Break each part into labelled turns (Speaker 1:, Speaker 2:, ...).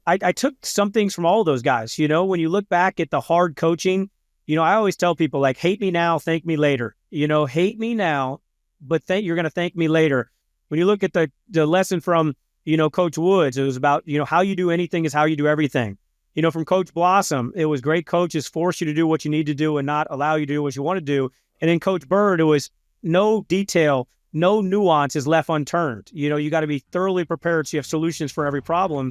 Speaker 1: I took some things from all of those guys. When you look back at the hard coaching, I always tell people, like, hate me now, thank me later. Hate me now, but you're going to thank me later. When you look at the lesson from, Coach Woods, it was about, how you do anything is how you do everything. From Coach Blossom, it was great coaches force you to do what you need to do and not allow you to do what you want to do. And then Coach Byrd, it was no detail, no nuance is left unturned. You got to be thoroughly prepared so you have solutions for every problem.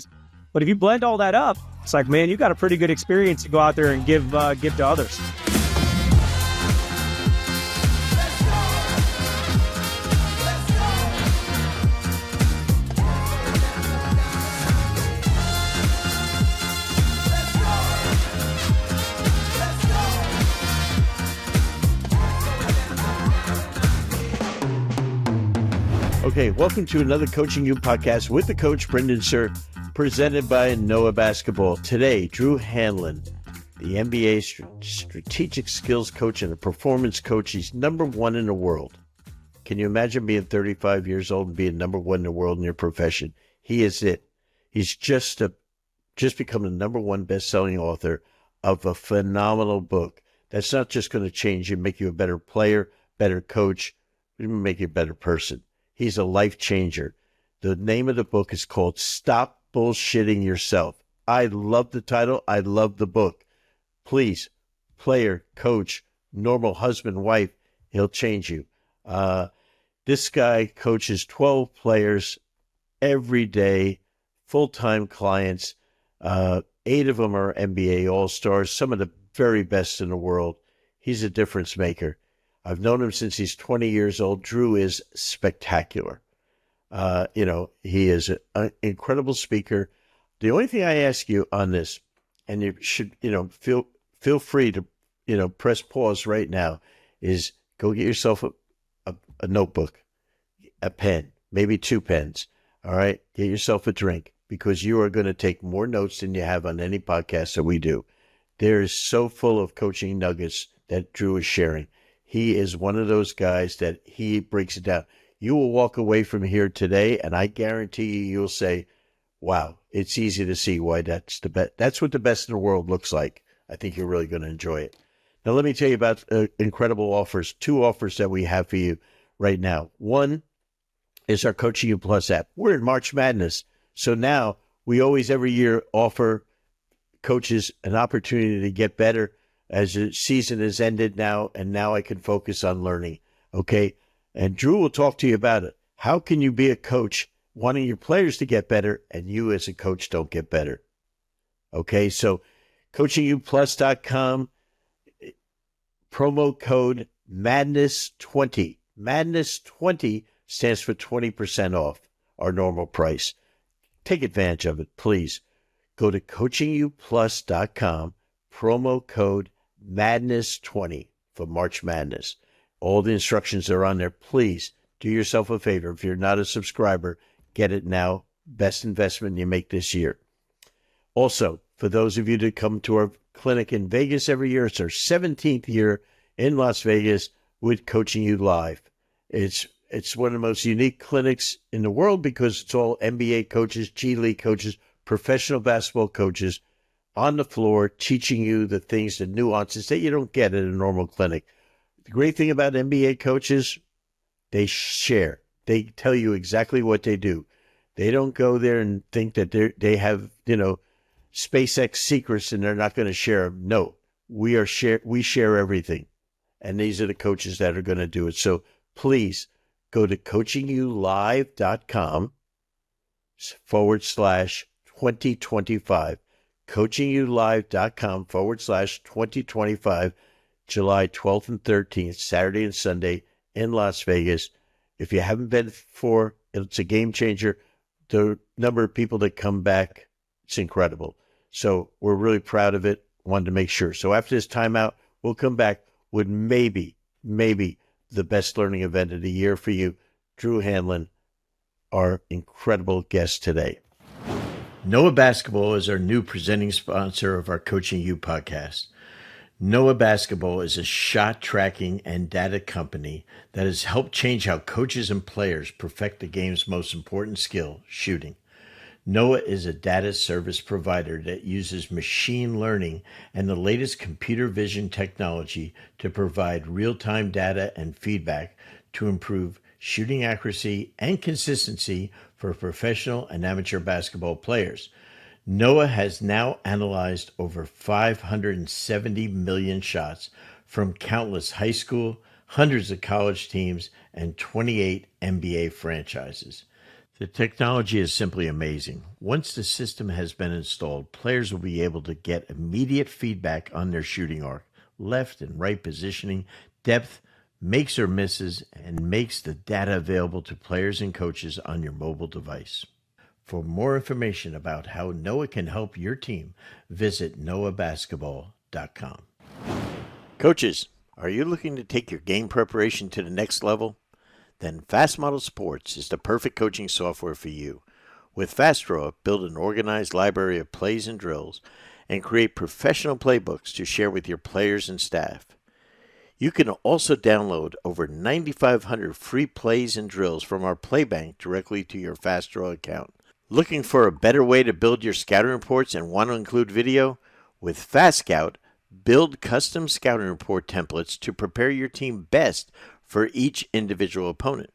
Speaker 1: But if you blend all that up, it's like, man, you got a pretty good experience to go out there and give to others.
Speaker 2: Okay, welcome to another Coaching You podcast with the coach, Brendan Suhr, presented by Noah Basketball. Today, Drew Hanlen, the NBA strategic skills coach and a performance coach. He's number one in the world. Can you imagine being 35 years old and being number one in the world in your profession? He is it. He's just become the number one best-selling author of a phenomenal book. That's not just going to change you, make you a better player, better coach, even make you a better person. He's a life changer. The name of the book is called Stop Bullshitting Yourself. I love the title. I love the book. Please, player, coach, normal husband, wife, he'll change you. This guy coaches 12 players every day, full-time clients. 8 of them are NBA All-Stars, some of the very best in the world. He's a difference maker. I've known him since he's 20 years old. Drew is spectacular. He is an incredible speaker. The only thing I ask you on this, and you should, feel free to, press pause right now, is go get yourself a notebook, a pen, maybe 2 pens. All right. Get yourself a drink, because you are going to take more notes than you have on any podcast that we do. There is so full of coaching nuggets that Drew is sharing. He is one of those guys that he breaks it down. You will walk away from here today, and I guarantee you'll say, wow, it's easy to see why that's the best. That's what the best in the world looks like. I think you're really going to enjoy it. Now, let me tell you about incredible offers, 2 offers that we have for you right now. One is our Coaching You Plus app. We're in March Madness. So now we always every year offer coaches an opportunity to get better as the season has ended now, and now I can focus on learning, okay? And Drew will talk to you about it. How can you be a coach wanting your players to get better and you as a coach don't get better? Okay, so coachingyouplus.com, promo code MADNESS20. MADNESS20 stands for 20% off our normal price. Take advantage of it, please. Go to coachingyouplus.com, promo code MADNESS20 for March Madness. All the instructions are on there. Please do yourself a favor. If you're not a subscriber, get it now. Best investment you make this year. Also, for those of you that come to our clinic in Vegas every year, it's our 17th year in Las Vegas with Coaching You Live. It's one of the most unique clinics in the world because it's all NBA coaches, G League coaches, professional basketball coaches on the floor teaching you the things, the nuances that you don't get at a normal clinic. The great thing about NBA coaches, they share. They tell you exactly what they do. They don't go there and think that they have, SpaceX secrets and they're not going to share them. No, we share everything. And these are the coaches that are going to do it. So please go to coachingyoulive.com/2025. coachingyoulive.com/2025, July 12th and 13th, Saturday and Sunday in Las Vegas. If you haven't been before, it's a game changer. The number of people that come back, it's incredible. So we're really proud of it. Wanted to make sure. So after this timeout, we'll come back with maybe the best learning event of the year for you. Drew Hanlen, our incredible guest today. Noah Basketball is our new presenting sponsor of our Coaching You podcast. Noah Basketball is a shot tracking and data company that has helped change how coaches and players perfect the game's most important skill, shooting. Noah is a data service provider that uses machine learning and the latest computer vision technology to provide real-time data and feedback to improve shooting accuracy and consistency for professional and amateur basketball players. Noah has now analyzed over 570 million shots from countless high school, hundreds of college teams, and 28 NBA franchises. The technology is simply amazing. Once the system has been installed, players will be able to get immediate feedback on their shooting arc, left and right positioning, depth, makes or misses, and makes the data available to players and coaches on your mobile device. For more information about how Noah can help your team, visit noahbasketball.com. Coaches, are you looking to take your game preparation to the next level? Then Fast Model Sports is the perfect coaching software for you. With FastDraw, build an organized library of plays and drills and create professional playbooks to share with your players and staff. You can also download over 9,500 free plays and drills from our Playbank directly to your FastDraw account. Looking for a better way to build your scouting reports and want to include video? With FastScout, build custom scouting report templates to prepare your team best for each individual opponent.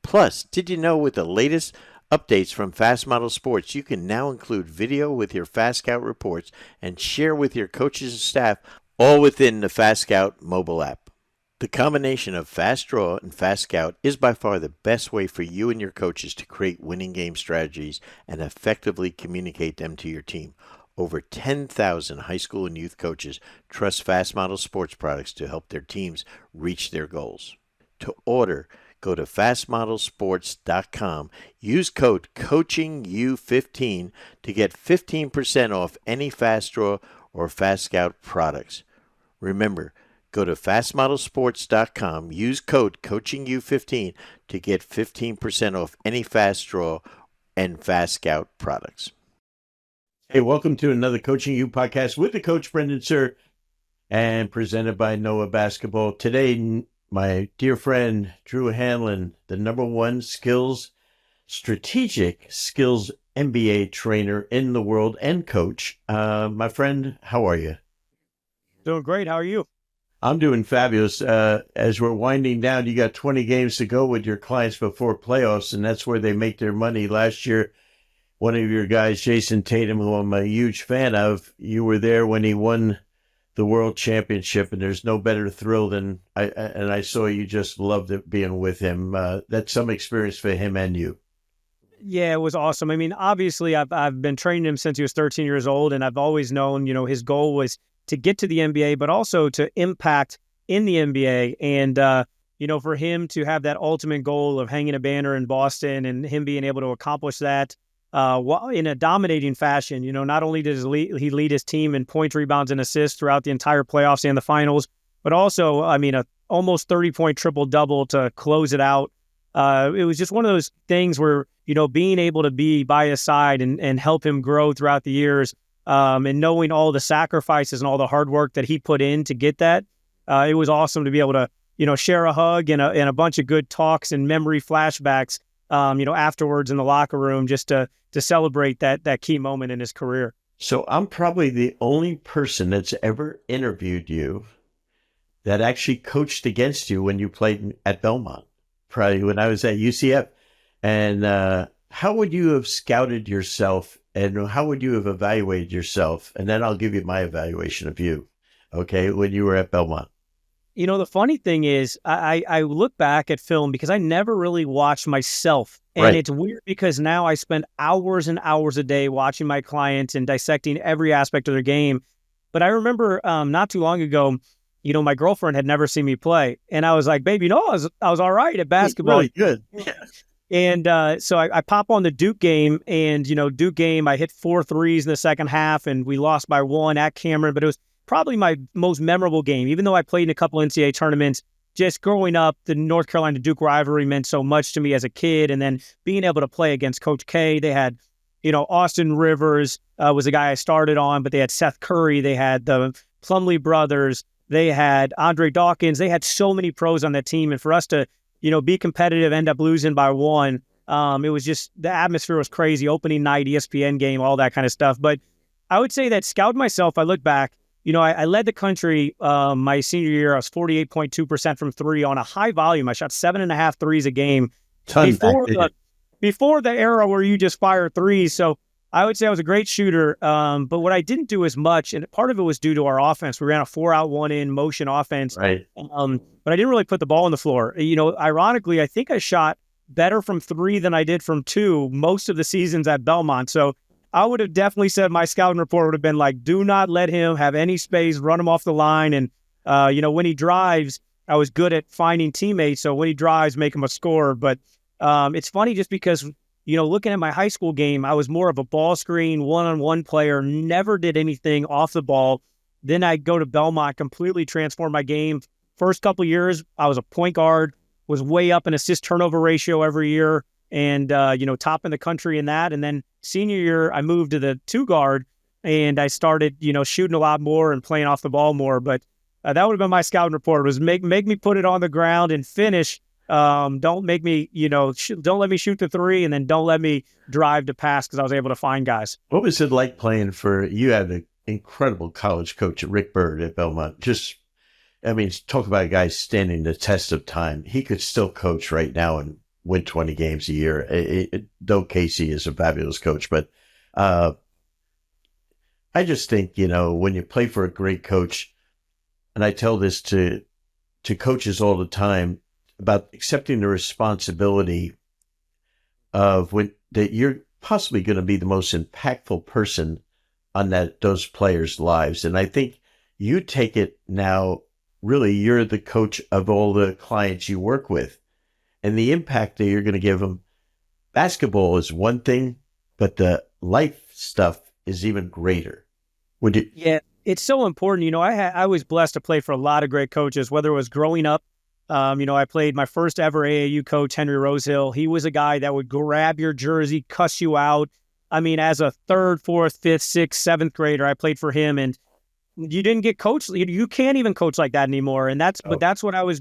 Speaker 2: Plus, did you know with the latest updates from Fast Model Sports, you can now include video with your FastScout reports and share with your coaches and staff all within the FastScout mobile app. The combination of FastDraw and FastScout is by far the best way for you and your coaches to create winning game strategies and effectively communicate them to your team. Over 10,000 high school and youth coaches trust Fast Model Sports products to help their teams reach their goals. To order, go to fastmodelsports.com. Use code COACHINGU15 to get 15% off any FastDraw or FastScout products. Remember, go to fastmodelsports.com. Use code COACHINGU15 to get 15% off any FastDraw and FastScout products. Hey, welcome to another Coaching You podcast with the coach Brendan Suhr and presented by Noah Basketball. Today, my dear friend Drew Hanlen, the #1 strategic skills NBA trainer in the world and coach. My friend, how are you?
Speaker 1: Doing great. How are you?
Speaker 2: I'm doing fabulous. As we're winding down, you got 20 games to go with your clients before playoffs, and that's where they make their money. Last year, one of your guys, Jayson Tatum, who I'm a huge fan of, you were there when he won the world championship, and there's no better thrill than I saw you just loved it being with him. That's some experience for him and you.
Speaker 1: Yeah, it was awesome. I mean, obviously, I've been training him since he was 13 years old, and I've always known, his goal was to get to the NBA, but also to impact in the NBA. And, for him to have that ultimate goal of hanging a banner in Boston and him being able to accomplish that in a dominating fashion, not only does he lead his team in points, rebounds, and assists throughout the entire playoffs and the finals, but also, a almost 30-point triple-double to close it out. It was just one of those things where, being able to be by his side and help him grow throughout the years, and knowing all the sacrifices and all the hard work that he put in to get that, it was awesome to be able to, share a hug and a bunch of good talks and memory flashbacks, afterwards in the locker room, just to celebrate that key moment in his career.
Speaker 2: So I'm probably the only person that's ever interviewed you that actually coached against you when you played at Belmont, probably when I was at UCF. And how would you have scouted yourself, and how would you have evaluated yourself? And then I'll give you my evaluation of you, okay, when you were at Belmont.
Speaker 1: The funny thing is, I look back at film because I never really watched myself. And
Speaker 2: Right.
Speaker 1: It's weird because now I spend hours and hours a day watching my clients and dissecting every aspect of their game. But I remember not too long ago, my girlfriend had never seen me play. And I was like, babe, I was all right at basketball.
Speaker 2: Really good. Yeah.
Speaker 1: And so I pop on the Duke game, and, Duke game, I hit 4 threes in the second half, and we lost by 1 at Cameron. But it was probably my most memorable game, even though I played in a couple NCAA tournaments. Just growing up, the North Carolina-Duke rivalry meant so much to me as a kid. And then being able to play against Coach K, they had, Austin Rivers was the guy I started on, but they had Seth Curry, they had the Plumlee brothers, they had Andre Dawkins. They had so many pros on that team. And for us to, be competitive, end up losing by 1, It was just, the atmosphere was crazy. Opening night, ESPN game, all that kind of stuff. But I would say that scouting myself, I look back, I led the country my senior year. I was 48.2% from three on a high volume. I shot 7.5 threes a game before the era where you just fire threes. So I would say I was a great shooter. But what I didn't do as much, and part of it was due to our offense. We ran a 4-out, 1-in motion offense.
Speaker 2: Right.
Speaker 1: But I didn't really put the ball on the floor. Ironically, I think I shot better from three than I did from two most of the seasons at Belmont. So I would have definitely said my scouting report would have been like, do not let him have any space, run him off the line. And, when he drives, I was good at finding teammates. So when he drives, make him a scorer. But it's funny just because, looking at my high school game, I was more of a ball screen, one-on-one player, never did anything off the ball. Then I go to Belmont, completely transformed my game. First couple of years, I was a point guard, was way up in assist turnover ratio every year and, top in the country in that. And then senior year, I moved to the 2-guard and I started, shooting a lot more and playing off the ball more. But that would have been my scouting report, was make me put it on the ground and finish. Don't make me, don't let me shoot the three, and then don't let me drive to pass, because I was able to find guys.
Speaker 2: What was it like playing for, you had an incredible college coach, Rick Byrd at Belmont. Talk about a guy standing the test of time. He could still coach right now and win 20 games a year. Though Casey is a fabulous coach, but I just think, when you play for a great coach, and I tell this to coaches all the time about accepting the responsibility of that you're possibly going to be the most impactful person on those players' lives. And I think you take it now. Really, you're the coach of all the clients you work with, and the impact that you're going to give them. Basketball is one thing, but the life stuff is even greater.
Speaker 1: Yeah, it's so important. I was blessed to play for a lot of great coaches, whether it was growing up. I played my first ever AAU coach, Henry Rosehill. He was a guy that would grab your jersey, cuss you out. As a 3rd, 4th, 5th, 6th, 7th grader, I played for him, and you didn't get coached. You can't even coach like that anymore. And but that's what I was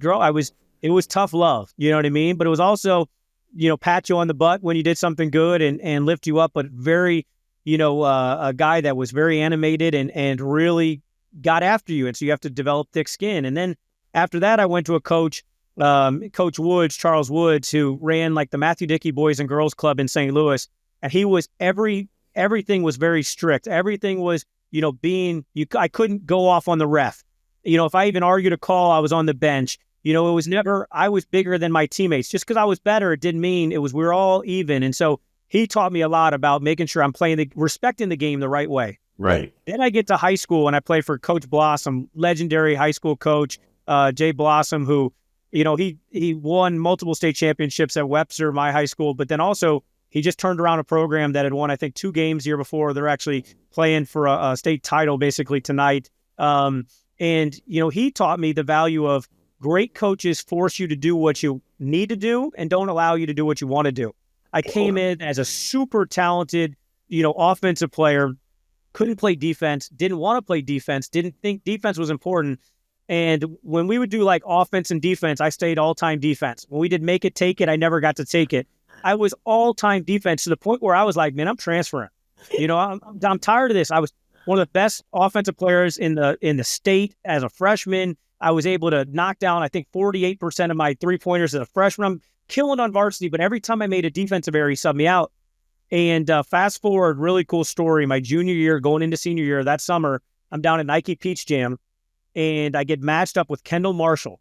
Speaker 1: it was tough love. You know what I mean? But it was also, pat you on the butt when you did something good and lift you up, but very, a guy that was very animated and really got after you. And so you have to develop thick skin. And then after that, I went to a coach, Coach Woods, Charles Woods, who ran like the Matthew Dickey Boys and Girls Club in St. Louis. And he was everything was very strict. Everything was, I couldn't go off on the ref. If I even argued a call, I was on the bench. It was never, I was bigger than my teammates. Just because I was better, it didn't mean we were all even. And so he taught me a lot about making sure I'm respecting the game the right way.
Speaker 2: Right.
Speaker 1: Then I get to high school and I play for Coach Blossom, legendary high school coach, Jay Blossom, who, he won multiple state championships at Webster, my high school, but then also he just turned around a program that had won, I think, 2 games the year before. They're actually playing for a state title basically tonight. And he taught me the value of great coaches force you to do what you need to do and don't allow you to do what you want to do. I came in as a super talented, offensive player, couldn't play defense, didn't want to play defense, didn't think defense was important. And when we would do like offense and defense, I stayed all-time defense. When we did make it, take it, I never got to take it. I was all-time defense to the point where I was like, man, I'm transferring. I'm tired of this. I was one of the best offensive players in the state as a freshman. I was able to knock down, I think, 48% of my three-pointers as a freshman. I'm killing on varsity, but every time I made a defensive error, he subbed me out. And fast forward, really cool story. My junior year, going into senior year, that summer, I'm down at Nike Peach Jam, and I get matched up with Kendall Marshall.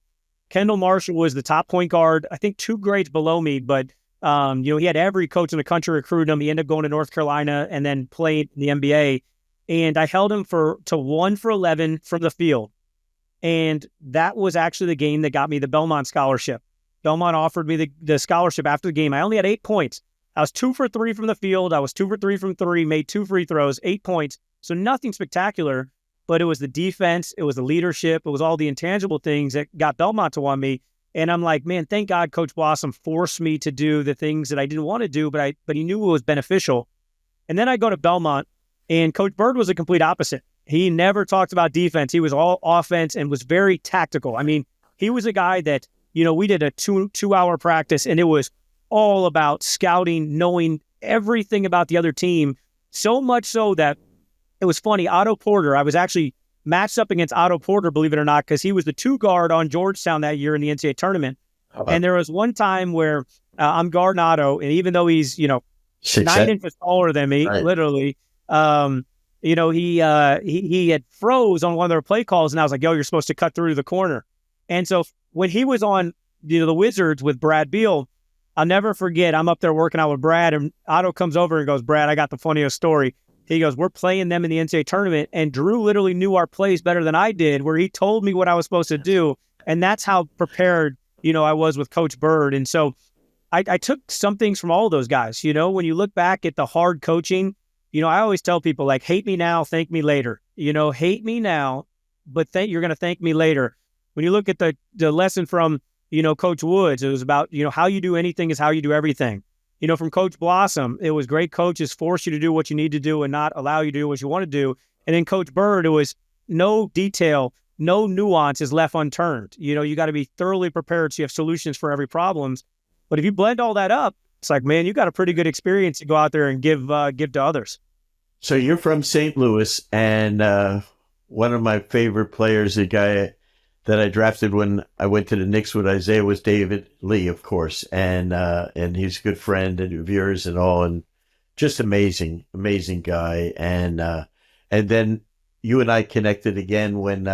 Speaker 1: Kendall Marshall was the top point guard, I think 2 grades below me, but he had every coach in the country recruiting him. He ended up going to North Carolina and then playing in the NBA. And I held him to 1 for 11 from the field. And that was actually the game that got me the Belmont scholarship. Belmont offered me the scholarship after the game. I only had 8 points. I was 2 for 3 from the field. I was 2 for 3 from 3, made 2 free throws, 8 points. So nothing spectacular, but it was the defense. It was the leadership. It was all the intangible things that got Belmont to want me. And I'm like, man, thank God Coach Blossom forced me to do the things that I didn't want to do, but he knew it was beneficial. And then I go to Belmont, and Coach Byrd was a complete opposite. He never talked about defense. He was all offense and was very tactical. I mean, he was a guy that, we did a two-hour practice, and it was all about scouting, knowing everything about the other team, so much so that it was funny. Otto Porter, I was actually matched up against Otto Porter, believe it or not, because he was the 2 guard on Georgetown that year in the NCAA tournament. And there was one time where I'm guarding Otto, and even though he's, 9 inches taller than me, right, literally, he had froze on one of their play calls, and I was like, yo, you're supposed to cut through the corner. And so when he was on the Wizards with Brad Beal, I'll never forget, I'm up there working out with Brad, and Otto comes over and goes, Brad, I got the funniest story. He goes, we're playing them in the NCAA tournament, and Drew literally knew our plays better than I did, where he told me what I was supposed to do, and that's how prepared, I was with Coach Byrd. And so I took some things from all of those guys. When you look back at the hard coaching, I always tell people, like, hate me now, thank me later. Hate me now, but you're going to thank me later. When you look at the lesson from, Coach Woods, it was about, how you do anything is how you do everything. From Coach Blossom, it was great coaches force you to do what you need to do and not allow you to do what you want to do. And then Coach Byrd, it was no detail, no nuance is left unturned. You got to be thoroughly prepared so you have solutions for every problem. But if you blend all that up, it's like, man, you got a pretty good experience to go out there and give to others.
Speaker 2: So you're from St. Louis, and one of my favorite players, the guy that I drafted when I went to the Knicks with Isaiah, was David Lee, of course, and he's a good friend and of yours and all, and just amazing guy. And then you and I connected again when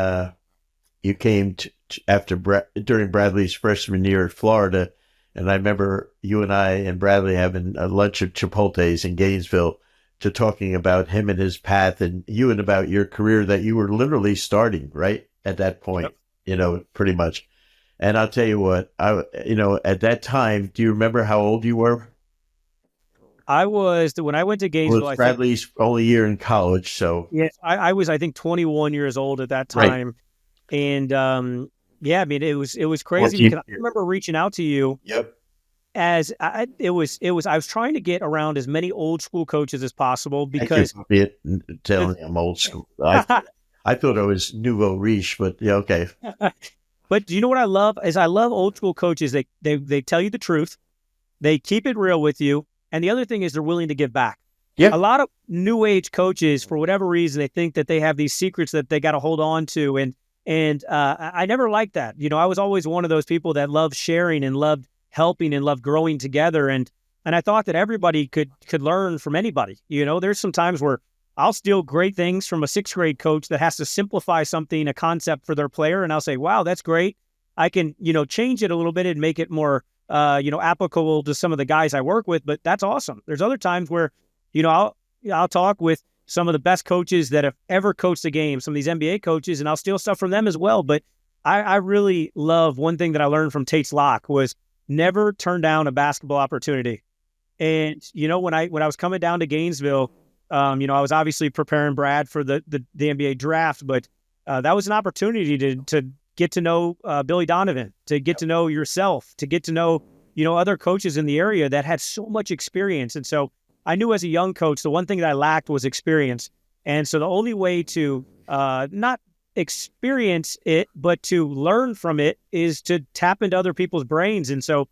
Speaker 2: you came during Bradley's freshman year at Florida, and I remember you and I and Bradley having a lunch at Chipotle's in Gainesville, to talking about him and his path, and you and about your career that you were literally starting right at that point. Yep. Pretty much. And I'll tell you what, at that time, do you remember how old you were?
Speaker 1: When I went to Gainesville,
Speaker 2: well, Bradley's only year in college, so.
Speaker 1: Yes, I was, I think, 21 years old at that time. Right. And, it was crazy, because I remember reaching out to you.
Speaker 2: Yep.
Speaker 1: I was trying to get around as many old school coaches as possible, because
Speaker 2: telling me I'm old school. I thought I was nouveau riche, but yeah, okay.
Speaker 1: But do you know what I love? I love old school coaches. They tell you the truth. They keep it real with you. And the other thing is they're willing to give back.
Speaker 2: Yeah.
Speaker 1: A lot of new age coaches, for whatever reason, they think that they have these secrets that they got to hold on to. And I never liked that. I was always one of those people that loved sharing and loved helping and loved growing together. And I thought that everybody could learn from anybody. There's some times where I'll steal great things from a 6th grade coach that has to simplify something, a concept for their player. And I'll say, wow, that's great. I can, change it a little bit and make it more, applicable to some of the guys I work with, but that's awesome. There's other times where, I'll talk with some of the best coaches that have ever coached a game, some of these NBA coaches, and I'll steal stuff from them as well. But I really love one thing that I learned from Tate's Lock was never turn down a basketball opportunity. And, when I was coming down to Gainesville, I was obviously preparing Brad for the NBA draft, but that was an opportunity to get to know Billy Donovan, to get to know yourself, to get to know, other coaches in the area that had so much experience. And so I knew as a young coach, the one thing that I lacked was experience. And so the only way to not experience it, but to learn from it is to tap into other people's brains. And so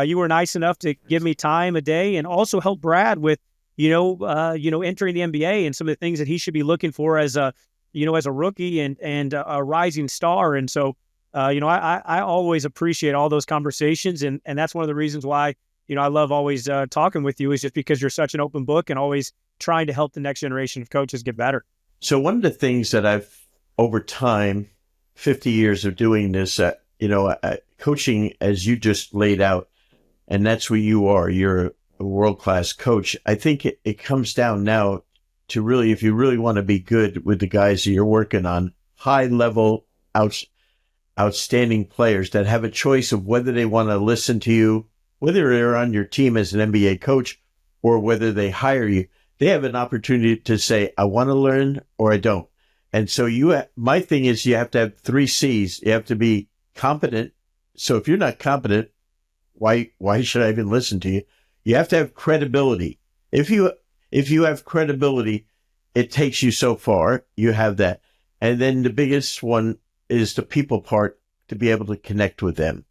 Speaker 1: you were nice enough to give me time a day and also help Brad with, entering the NBA and some of the things that he should be looking for as a rookie and a rising star. And so, I always appreciate all those conversations. And that's one of the reasons why, I love always talking with you, is just because you're such an open book and always trying to help the next generation of coaches get better.
Speaker 2: So one of the things that I've, over time, 50 years of doing this, coaching, as you just laid out, and that's what you are. You're a world-class coach. I think it comes down now to really, if you really want to be good with the guys that you're working on, high-level, outstanding players that have a choice of whether they want to listen to you, whether they're on your team as an NBA coach or whether they hire you, they have an opportunity to say, I want to learn or I don't. And so my thing is you have to have 3 C's. You have to be competent. So if you're not competent, why should I even listen to you? You have to have credibility. If you have credibility, it takes you so far. You have that. And then the biggest one is the people part, to be able to connect with them.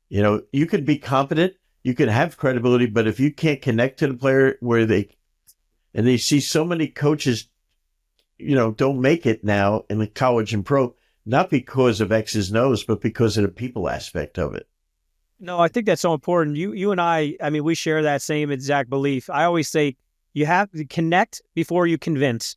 Speaker 2: You could be competent you can have credibility, but if you can't connect to the player and they see so many coaches, don't make it now in the college and pro, not because of X's and O's, but because of the people aspect of it.
Speaker 1: No, I think that's so important. You and I mean, we share that same exact belief. I always say you have to connect before you convince.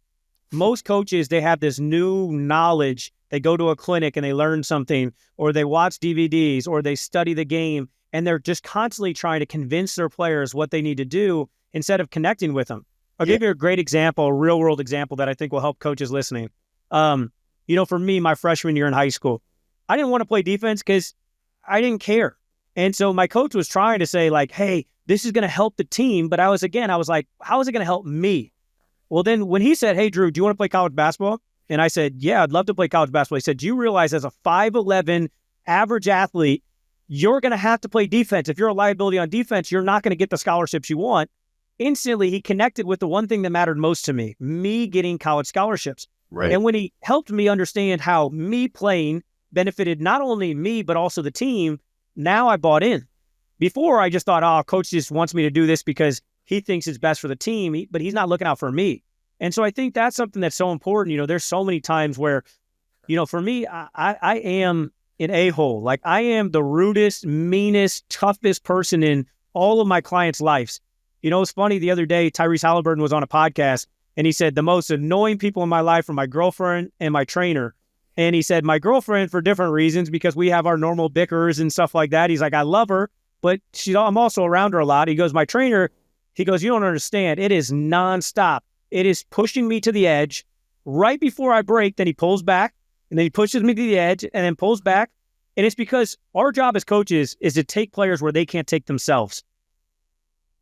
Speaker 1: Most coaches, they have this new knowledge. They go to a clinic and they learn something, or they watch DVDs, or they study the game, and they're just constantly trying to convince their players what they need to do instead of connecting with them. I'll give you a great example, a real world example that I think will help coaches listening. For me, my freshman year in high school, I didn't want to play defense because I didn't care. And so my coach was trying to say like, hey, this is going to help the team. But I was like, how is it going to help me? Well, then when he said, hey, Drew, do you want to play college basketball? And I said, yeah, I'd love to play college basketball. He said, do you realize as a 5'11" average athlete, you're going to have to play defense. If you're a liability on defense, you're not going to get the scholarships you want. Instantly, he connected with the one thing that mattered most to me getting college scholarships.
Speaker 2: Right.
Speaker 1: And when he helped me understand how me playing benefited not only me, but also the team, now I bought in. Before, I just thought, coach just wants me to do this because he thinks it's best for the team, but he's not looking out for me. And so I think that's something that's so important. There's so many times where, for me, I am an a-hole. Like, I am the rudest, meanest, toughest person in all of my clients' lives. It's funny, the other day, Tyrese Haliburton was on a podcast, and he said, the most annoying people in my life are my girlfriend and my trainer. And he said, my girlfriend for different reasons, because we have our normal bickers and stuff like that. He's like, I love her, but I'm also around her a lot. He goes, my trainer, he goes, you don't understand. It is nonstop. It is pushing me to the edge. Right before I break, then he pulls back, and then he pushes me to the edge, and then pulls back. And it's because our job as coaches is to take players where they can't take themselves.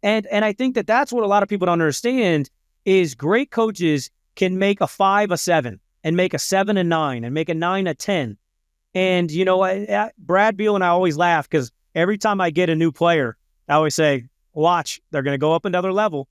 Speaker 1: And I think that that's what a lot of people don't understand is great coaches can make a 5 a 7 and make a 7 a 9 and make a 9 a 10. And, Brad Beal and I always laugh because every time I get a new player, I always say, watch, they're going to go up another level.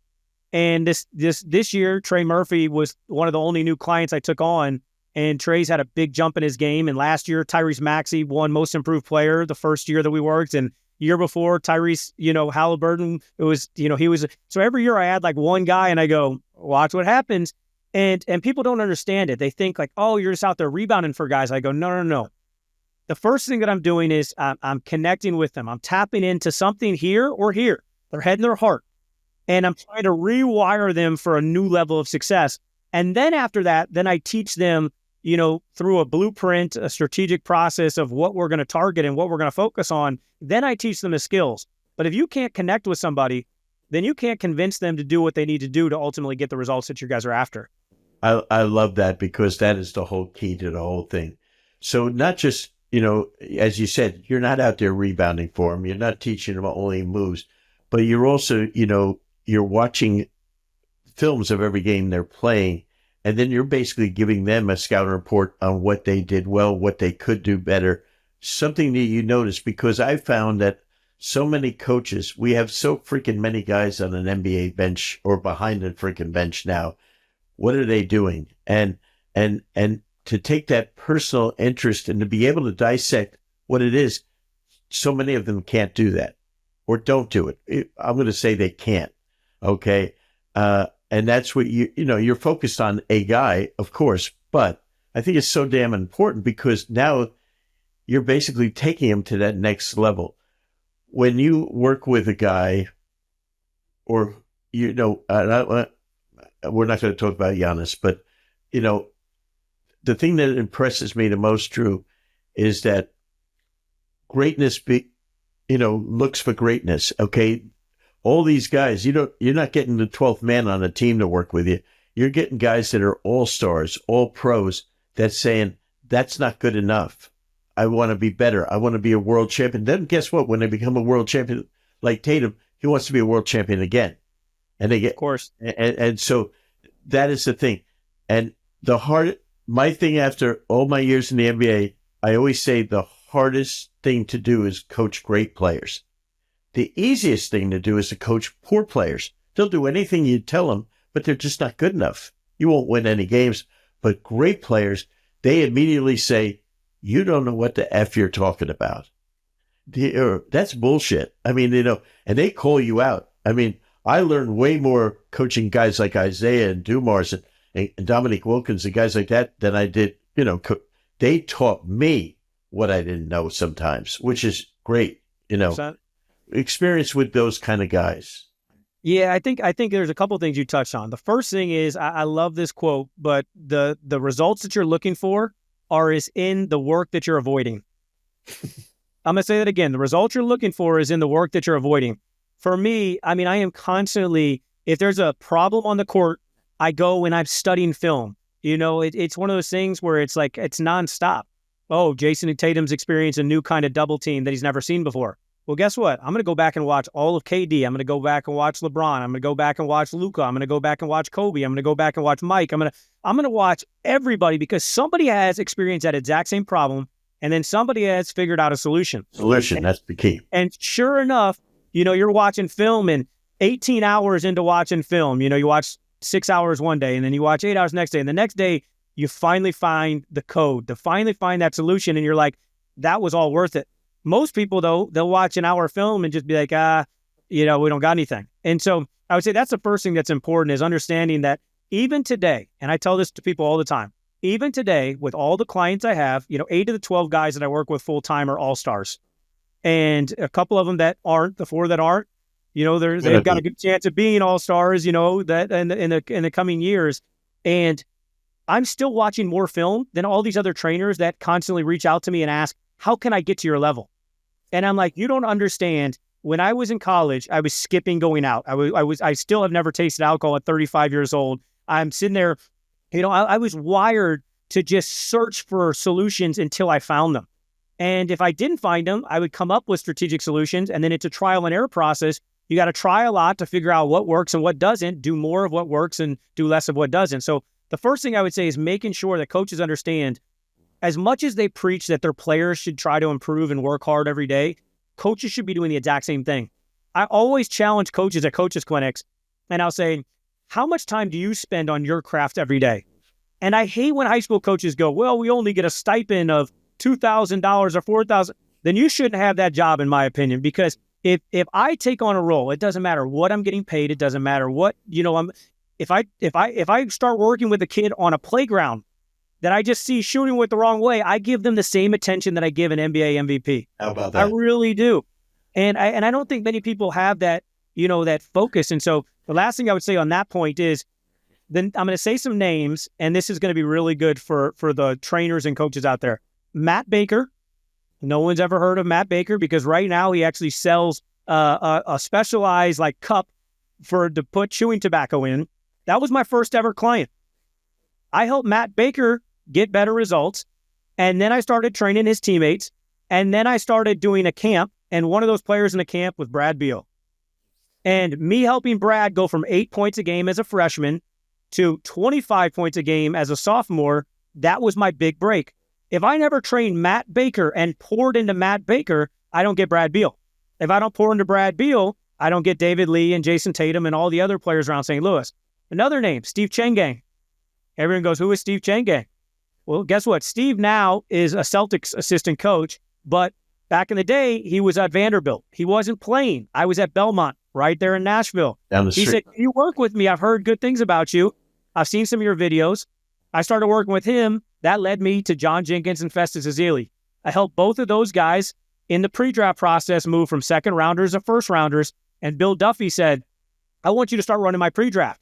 Speaker 1: And this year, Trey Murphy was one of the only new clients I took on. And Trey's had a big jump in his game. And last year, Tyrese Maxey won Most Improved Player the first year that we worked. And year before, Tyrese, Haliburton, it was, he was. So every year I add like one guy and I go, watch what happens. And people don't understand it. They think like, oh, you're just out there rebounding for guys. I go, no. The first thing that I'm doing is I'm connecting with them. I'm tapping into something here or here, their head and their heart. And I'm trying to rewire them for a new level of success. And then after that, then I teach them, through a blueprint, a strategic process of what we're going to target and what we're going to focus on. Then I teach them the skills. But if you can't connect with somebody, then you can't convince them to do what they need to do to ultimately get the results that you guys are after.
Speaker 2: I love that because that is the whole key to the whole thing. So not just, as you said, you're not out there rebounding for them. You're not teaching them only moves, but you're also, you're watching films of every game they're playing. And then you're basically giving them a scouting report on what they did well, what they could do better, something that you notice, because I found that so many coaches, we have so freaking many guys on an NBA bench or behind the freaking bench now. What are they doing? And to take that personal interest and to be able to dissect what it is, so many of them can't do that or don't do it. I'm going to say they can't. Okay. And that's what you're focused on a guy, of course, but I think it's so damn important because now you're basically taking him to that next level. When you work with a guy or, we're not going to talk about Giannis, but, the thing that impresses me the most, Drew, is that greatness looks for greatness. Okay. All these guys, you're not getting the 12th man on a team to work with you. You're getting guys that are all stars, all pros that's saying, that's not good enough. I want to be better. I want to be a world champion. Then guess what? When they become a world champion like Tatum, he wants to be a world champion again. And they get,
Speaker 1: of course.
Speaker 2: And so that is the thing. And my thing after all my years in the NBA, I always say the hardest thing to do is coach great players. The easiest thing to do is to coach poor players. They'll do anything you tell them, but they're just not good enough. You won't win any games. But great players, they immediately say, you don't know what the F you're talking about. That's bullshit. I mean, and they call you out. I mean, I learned way more coaching guys like Isaiah and Dumars and Dominique Wilkins and guys like that than I did, they taught me what I didn't know sometimes, which is great, experience with those kind of guys.
Speaker 1: Yeah, I think there's a couple of things you touched on. The first thing is I love this quote, but the results that you're looking for is in the work that you're avoiding. I'm going to say that again. The results you're looking for is in the work that you're avoiding. For me, I mean, I am constantly, if there's a problem on the court, I go and I'm studying film. It's one of those things where it's like, it's nonstop. Oh, Jayson Tatum's experienced a new kind of double team that he's never seen before. Well, guess what? I'm going to go back and watch all of KD. I'm going to go back and watch LeBron. I'm going to go back and watch Luka. I'm going to go back and watch Kobe. I'm going to go back and watch Mike. I'm going to watch everybody because somebody has experienced that exact same problem, and then somebody has figured out a solution.
Speaker 2: That's the key.
Speaker 1: And sure enough, you're watching film, and 18 hours into watching film, you watch 6 hours one day, and then you watch 8 hours the next day, and the next day you finally find the code, to finally find that solution, and you're like, that was all worth it. Most people, though, they'll watch an hour of film and just be like, we don't got anything. And so I would say that's the first thing that's important, is understanding that even today, and I tell this to people all the time, even today, with all the clients I have, 8 of the 12 guys that I work with full-time are all-stars. And a couple of them that aren't, the 4 that aren't, they've got a good chance of being all-stars, that in the coming years. And I'm still watching more film than all these other trainers that constantly reach out to me and ask, how can I get to your level? And I'm like, you don't understand. When I was in college, I was skipping going out. I still have never tasted alcohol at 35 years old. I'm sitting there, I was wired to just search for solutions until I found them. And if I didn't find them, I would come up with strategic solutions. And then it's a trial and error process. You got to try a lot to figure out what works and what doesn't, do more of what works and do less of what doesn't. So the first thing I would say is making sure that coaches understand, as much as they preach that their players should try to improve and work hard every day, coaches should be doing the exact same thing. I always challenge coaches at coaches clinics, and I'll say, how much time do you spend on your craft every day? And I hate when high school coaches go, well, we only get a stipend of $2,000 or $4,000. Then you shouldn't have that job, in my opinion, because if I take on a role, it doesn't matter what I'm getting paid. It doesn't matter what, if I start working with a kid on a playground that I just see shooting with the wrong way, I give them the same attention that I give an NBA MVP.
Speaker 2: How about that?
Speaker 1: I really do. And I don't think many people have that, that focus. And so the last thing I would say on that point is, then I'm going to say some names, and this is going to be really good for the trainers and coaches out there. Matt Baker. No one's ever heard of Matt Baker, because right now he actually sells a specialized cup to put chewing tobacco in. That was my first ever client. I helped Matt Baker get better results, and then I started training his teammates, and then I started doing a camp, and one of those players in the camp was Brad Beal. And me helping Brad go from 8 points a game as a freshman to 25 points a game as a sophomore, that was my big break. If I never trained Matt Baker and poured into Matt Baker, I don't get Brad Beal. If I don't pour into Brad Beal, I don't get David Lee and Jayson Tatum and all the other players around St. Louis. Another name, Steve Changgang. Everyone goes, who is Steve Changgang? Well, guess what? Steve now is a Celtics assistant coach, but back in the day, he was at Vanderbilt. He wasn't playing. I was at Belmont, right there in Nashville.
Speaker 2: Down the street.
Speaker 1: He said, can you work with me? I've heard good things about you. I've seen some of your videos. I started working with him. That led me to John Jenkins and Festus Ezeli. I helped both of those guys in the pre-draft process move from second rounders to first rounders. And Bill Duffy said, I want you to start running my pre-draft.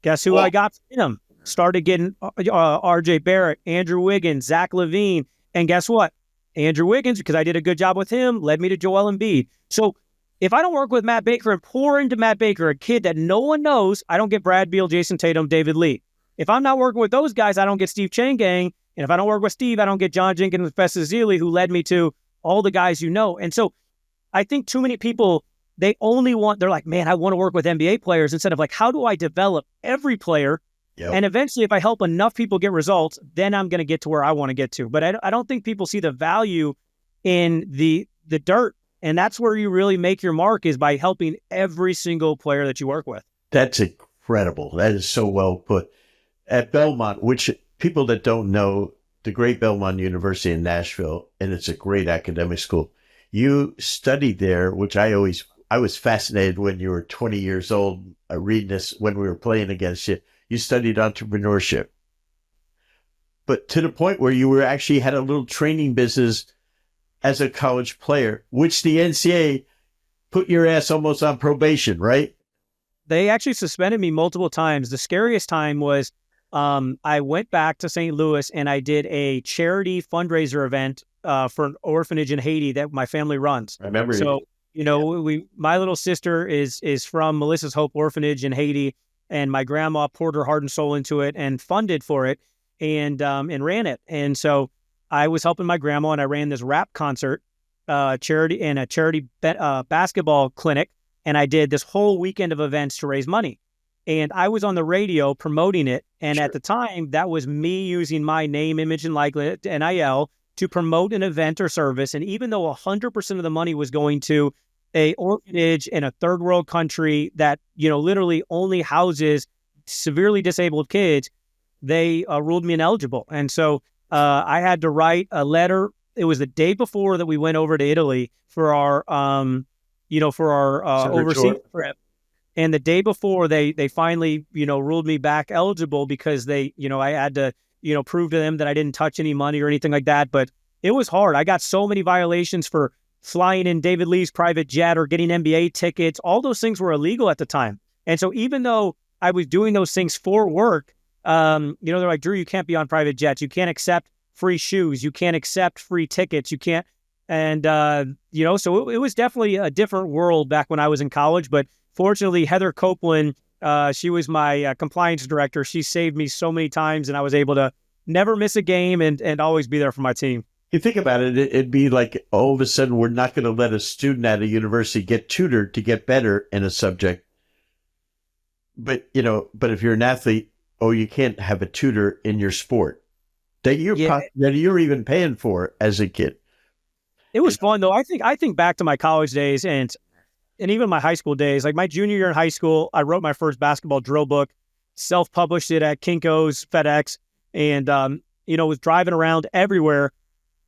Speaker 1: Guess who I got in him? Started getting R.J. Barrett, Andrew Wiggins, Zach LaVine. And guess what? Andrew Wiggins, because I did a good job with him, led me to Joel Embiid. So if I don't work with Matt Baker and pour into Matt Baker, a kid that no one knows, I don't get Brad Beal, Jayson Tatum, David Lee. If I'm not working with those guys, I don't get Steve Changgang. And if I don't work with Steve, I don't get John Jenkins and Festus Ezeli, who led me to all the guys you know. And so I think too many people, they're like, man, I want to work with NBA players, instead of how do I develop every player? Yep. And eventually, if I help enough people get results, then I'm going to get to where I want to get to. But I don't think people see the value in the dirt. And that's where you really make your mark, is by helping every single player that you work with.
Speaker 2: That's incredible. That is so well put. At Belmont, which people that don't know, the great Belmont University in Nashville, and it's a great academic school. You studied there, which I was fascinated when you were 20 years old, reading this when we were playing against you. You studied entrepreneurship, but to the point where you were actually had a little training business as a college player, which the NCAA put your ass almost on probation, right?
Speaker 1: They actually suspended me multiple times. The scariest time was I went back to St. Louis and I did a charity fundraiser event for an orphanage in Haiti that my family runs.
Speaker 2: I remember.
Speaker 1: So, my little sister is from Melissa's Hope Orphanage in Haiti, and my grandma poured her heart and soul into it and funded for it and ran it. And so I was helping my grandma, and I ran this rap concert charity and a charity basketball clinic. And I did this whole weekend of events to raise money. And I was on the radio promoting it. And at the time, that was me using my name, image, and likeness, NIL, to promote an event or service. And even though 100% of the money was going to a orphanage in a third world country that, literally only houses severely disabled kids, they ruled me ineligible. And so I had to write a letter. It was the day before that we went over to Italy for our, overseas trip. And the day before, they finally, ruled me back eligible because I had to, prove to them that I didn't touch any money or anything like that. But it was hard. I got so many violations for flying in David Lee's private jet or getting NBA tickets. All those things were illegal at the time. And so even though I was doing those things for work, they're like, Drew, you can't be on private jets. You can't accept free shoes. You can't accept free tickets. You can't. And, so it was definitely a different world back when I was in college. But fortunately, Heather Copeland, she was my compliance director. She saved me so many times, and I was able to never miss a game and always be there for my team.
Speaker 2: You think about it, it'd be like all of a sudden we're not going to let a student at a university get tutored to get better in a subject. But if you're an athlete, you can't have a tutor in your sport that you're even paying for as a kid.
Speaker 1: It was fun though. I think back to my college days and even my high school days. Like my junior year in high school, I wrote my first basketball drill book, self-published it at Kinko's, FedEx, and was driving around everywhere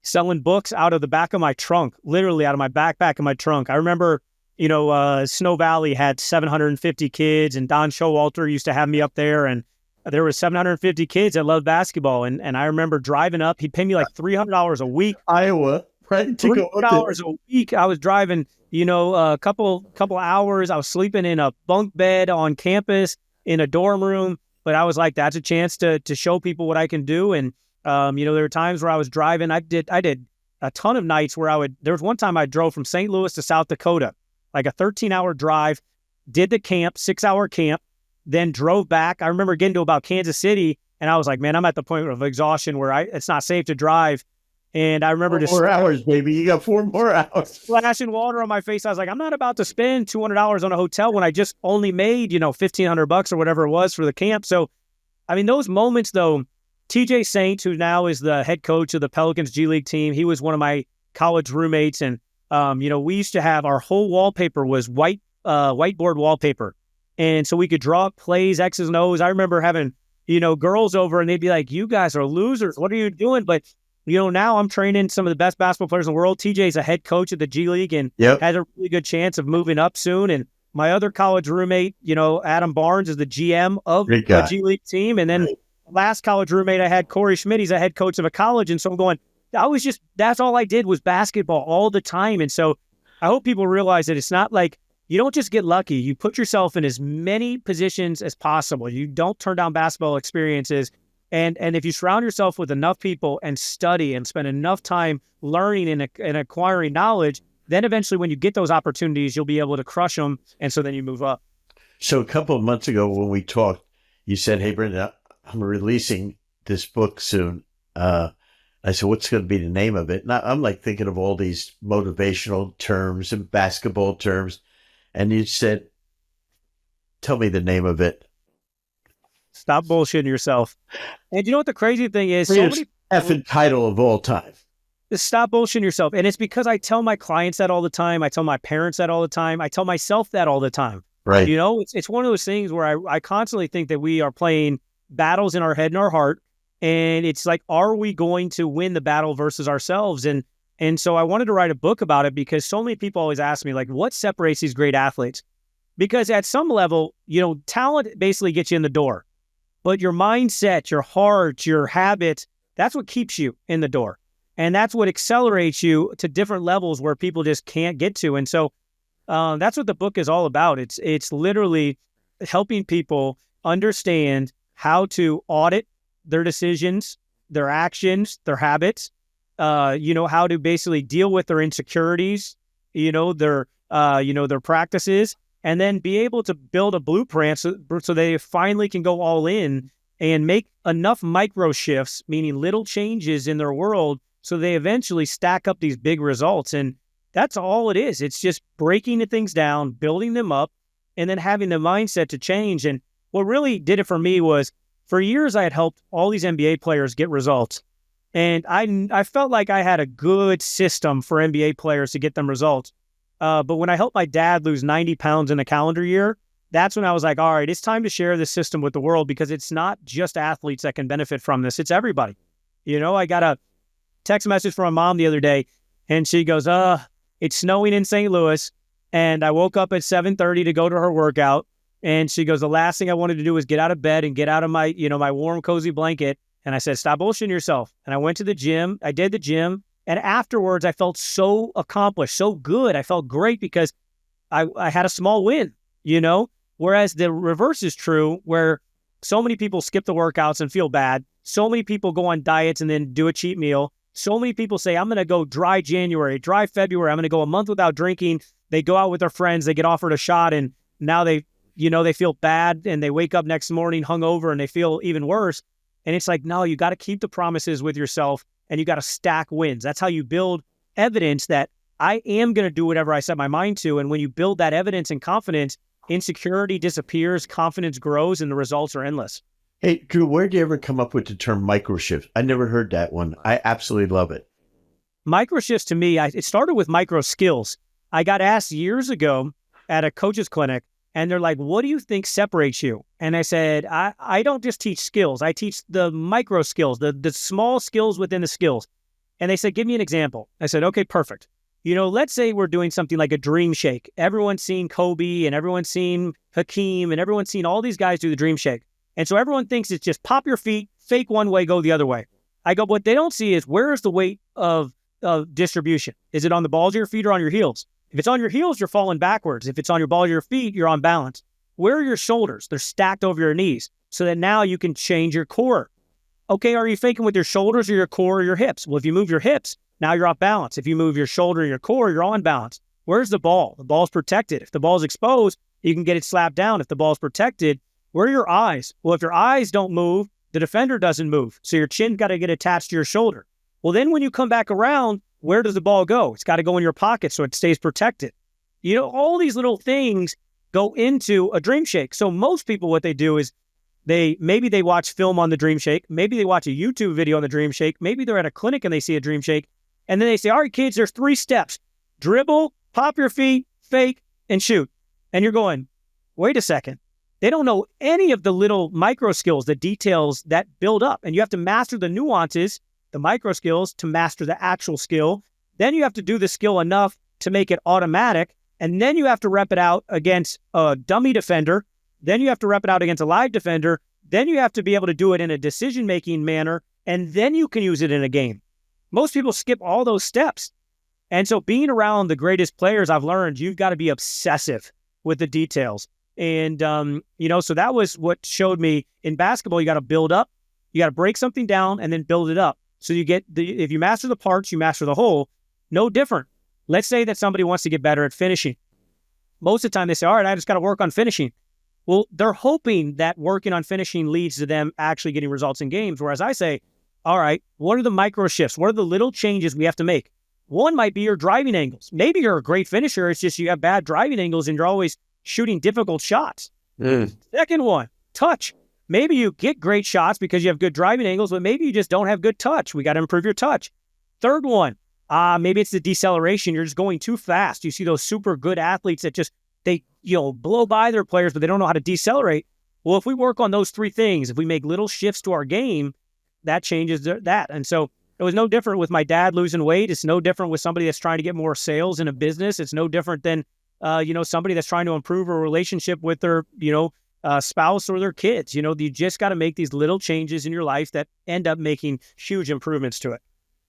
Speaker 1: selling books out of the back of my trunk, literally out of my backpack in my trunk. I remember, Snow Valley had 750 kids, and Don Showalter used to have me up there, and there were 750 kids that loved basketball. And I remember driving up. He'd pay me like $300 a week.
Speaker 2: Iowa, right?
Speaker 1: $300 a week. I was driving, a couple hours. I was sleeping in a bunk bed on campus in a dorm room. But I was like, that's a chance to show people what I can do. And there were times where I was driving. I did a ton of nights where there was one time I drove from St. Louis to South Dakota, like a 13-hour drive, did the camp, 6-hour camp, then drove back. I remember getting to about Kansas City, and I was like, man, I'm at the point of exhaustion where it's not safe to drive. And I remember
Speaker 2: 4 hours, baby. You got 4 more hours.
Speaker 1: Splashing water on my face. I was like, I'm not about to spend $200 on a hotel when I just only made, $1,500 or whatever it was for the camp. So, I mean, those moments though, TJ Saint, who now is the head coach of the Pelicans G League team, he was one of my college roommates. And, we used to have our whole wallpaper was whiteboard wallpaper. And so we could draw up plays, X's and O's. I remember having, girls over and they'd be like, you guys are losers. What are you doing? But, now I'm training some of the best basketball players in the world. TJ's a head coach at the G League and has a really good chance of moving up soon. And my other college roommate, Adam Barnes, is the GM of the G League team. And then last college roommate I had, Corey Schmidt, he's a head coach of a college. And so I'm going, that's all I did was basketball all the time. And so I hope people realize that it's not like you don't just get lucky. You put yourself in as many positions as possible. You don't turn down basketball experiences. And if you surround yourself with enough people and study and spend enough time learning and acquiring knowledge, then eventually when you get those opportunities, you'll be able to crush them. And so then you move up.
Speaker 2: So a couple of months ago when we talked, you said, hey, Brendan, I'm releasing this book soon. I said, what's going to be the name of it? And I'm like thinking of all these motivational terms and basketball terms. And you said, tell me the name of it.
Speaker 1: Stop bullshitting yourself. And you know what the crazy thing is?
Speaker 2: Effing title of all time.
Speaker 1: Stop bullshitting yourself. And it's because I tell my clients that all the time. I tell my parents that all the time. I tell myself that all the time.
Speaker 2: Right.
Speaker 1: It's one of those things where I constantly think that we are playing battles in our head and our heart. And it's like, are we going to win the battle versus ourselves? And And so I wanted to write a book about it because so many people always ask me, like, what separates these great athletes? Because at some level, talent basically gets you in the door. But your mindset, your heart, your habits, that's what keeps you in the door. And that's what accelerates you to different levels where people just can't get to. And so that's what the book is all about. It's literally helping people understand how to audit their decisions, their actions, their habits, how to basically deal with their insecurities, their practices, and then be able to build a blueprint so they finally can go all in and make enough micro shifts, meaning little changes in their world, so they eventually stack up these big results. And that's all it is. It's just breaking the things down, building them up, and then having the mindset to change. And what really did it for me was, for years, I had helped all these NBA players get results. And I felt like I had a good system for NBA players to get them results. But when I helped my dad lose 90 pounds in a calendar year, that's when I was like, all right, it's time to share this system with the world, because it's not just athletes that can benefit from this. It's everybody. I got a text message from my mom the other day, and she goes, it's snowing in St. Louis. And I woke up at 7:30 to go to her workout. And she goes, the last thing I wanted to do was get out of bed and get out of my, my warm, cozy blanket. And I said, stop bullshitting yourself. And I went to the gym. I did the gym. And afterwards, I felt so accomplished, so good. I felt great because I had a small win, Whereas the reverse is true, where so many people skip the workouts and feel bad. So many people go on diets and then do a cheat meal. So many people say, I'm going to go dry January, dry February. I'm going to go a month without drinking. They go out with their friends. They get offered a shot. And now they feel bad, and they wake up next morning hungover and they feel even worse. And it's like, no, you got to keep the promises with yourself, and you got to stack wins. That's how you build evidence that I am going to do whatever I set my mind to. And when you build that evidence and confidence, insecurity disappears, confidence grows, and the results are endless.
Speaker 2: Hey, Drew, where did you ever come up with the term microshift? I never heard that one. I absolutely love it.
Speaker 1: Microshifts to me, it started with micro skills. I got asked years ago at a coach's clinic, and they're like, what do you think separates you? And I said, I don't just teach skills. I teach the micro skills, the small skills within the skills. And they said, give me an example. I said, okay, perfect. Let's say we're doing something like a dream shake. Everyone's seen Kobe, and everyone's seen Hakeem, and everyone's seen all these guys do the dream shake. And so everyone thinks it's just pop your feet, fake one way, go the other way. I go, what they don't see is, where is the weight of distribution? Is it on the balls of your feet or on your heels? If it's on your heels, you're falling backwards. If it's on your balls of your feet, you're on balance. Where are your shoulders? They're stacked over your knees, so that now you can change your core. Okay, are you faking with your shoulders or your core or your hips? Well, if you move your hips, now you're off balance. If you move your shoulder or your core, you're on balance. Where's the ball? The ball's protected. If the ball's exposed, you can get it slapped down. If the ball's protected, where are your eyes? Well, if your eyes don't move, the defender doesn't move. So your chin got to get attached to your shoulder. Well, then when you come back around, where does the ball go? It's got to go in your pocket so it stays protected. All these little things go into a dream shake. So most people, what they do is maybe they watch film on the dream shake. Maybe they watch a YouTube video on the dream shake. Maybe they're at a clinic and they see a dream shake. And then they say, all right, kids, there's 3 steps. Dribble, pop your feet, fake, and shoot. And you're going, wait a second. They don't know any of the little micro skills, the details that build up. And you have to master the nuances, the micro skills, to master the actual skill. Then you have to do the skill enough to make it automatic. And then you have to rep it out against a dummy defender. Then you have to rep it out against a live defender. Then you have to be able to do it in a decision-making manner. And then you can use it in a game. Most people skip all those steps. And so being around the greatest players, I've learned you've got to be obsessive with the details. And, so that was what showed me in basketball. You got to build up, you got to break something down and then build it up. So if you master the parts, you master the whole. No different. Let's say that somebody wants to get better at finishing. Most of the time they say, all right, I just got to work on finishing. Well, they're hoping that working on finishing leads to them actually getting results in games. Whereas I say, all right, what are the micro shifts? What are the little changes we have to make? One might be your driving angles. Maybe you're a great finisher. It's just you have bad driving angles and you're always shooting difficult shots. Second one, touch. Maybe you get great shots because you have good driving angles, but maybe you just don't have good touch. We got to improve your touch. Third one, maybe it's the deceleration. You're just going too fast. You see those super good athletes that just, they blow by their players, but they don't know how to decelerate. Well, if we work on those 3 things, if we make little shifts to our game, that changes that. And so It was no different with my dad losing weight. It's no different with somebody that's trying to get more sales in a business. It's no different than, somebody that's trying to improve a relationship with their, spouse or their kids. You just got to make these little changes in your life that end up making huge improvements to it.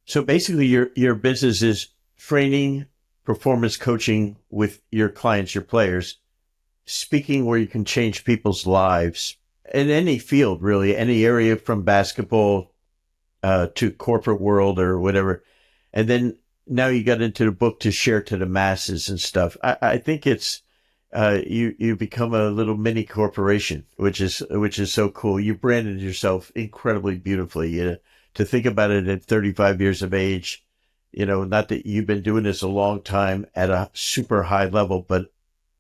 Speaker 2: So basically your business is training, performance coaching with your clients, your players, speaking where you can change people's lives in any field, really, any area from basketball to corporate world or whatever. And then now you got into the book to share to the masses and stuff. I think it's you become a little mini corporation, which is so cool. You branded yourself incredibly beautifully. To think about it at 35 years of age, not that you've been doing this a long time at a super high level, but